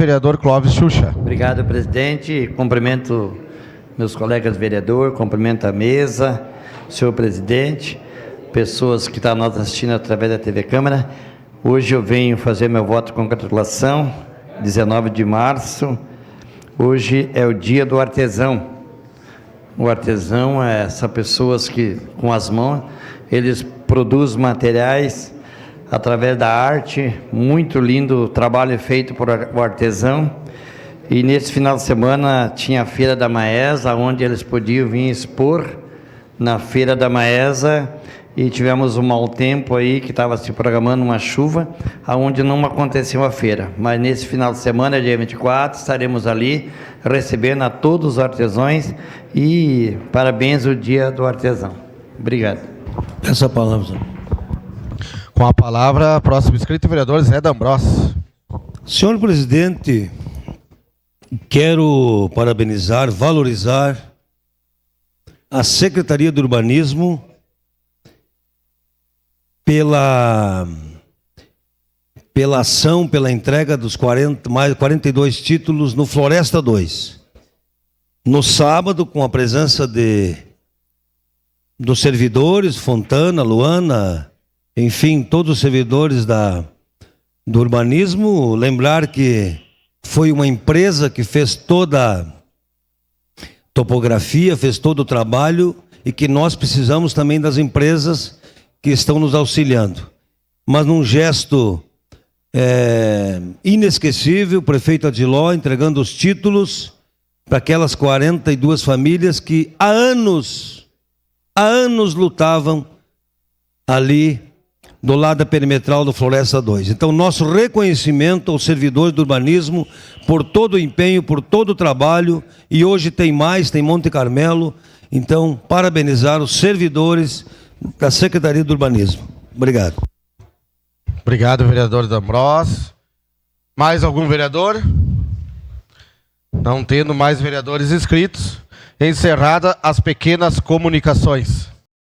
Vereador Clóvis Xuxa. Obrigado, presidente. Cumprimento meus colegas vereadores, cumprimento a mesa, senhor presidente, pessoas que estão nos assistindo através da TV Câmara. Hoje eu venho fazer meu voto de congratulação, 19 de março. Hoje é o dia do artesão. O artesão é essas pessoas que, com as mãos, eles produzem materiais através da arte. Muito lindo o trabalho feito por o artesão. E nesse final de semana tinha a Feira da Maesa, onde eles podiam vir expor na Feira da Maesa, e tivemos um mau tempo aí, que estava se programando uma chuva, onde não aconteceu a feira. Mas nesse final de semana, dia 24, estaremos ali recebendo a todos os artesãos e parabéns o dia do artesão. Obrigado. Essa palavra. Com a palavra, próximo inscrito, vereador Zé D'Ambrosio. Senhor presidente, quero parabenizar, valorizar a Secretaria do Urbanismo pela ação, pela entrega dos 42 títulos no Floresta 2. No sábado, com a presença dos servidores, Fontana, Luana, enfim, todos os servidores do urbanismo, lembrar que foi uma empresa que fez toda a topografia, fez todo o trabalho, e que nós precisamos também das empresas que estão nos auxiliando. Mas num gesto inesquecível, o prefeito Adiló entregando os títulos para aquelas 42 famílias que há anos lutavam ali do lado da perimetral do Floresta 2. Então, nosso reconhecimento aos servidores do urbanismo por todo o empenho, por todo o trabalho, e hoje tem mais, tem Monte Carmelo. Então, parabenizar os servidores da Secretaria do Urbanismo. Obrigado. Obrigado, vereador D'Ambrosio. Mais algum vereador? Não tendo mais vereadores inscritos, encerrada as pequenas comunicações.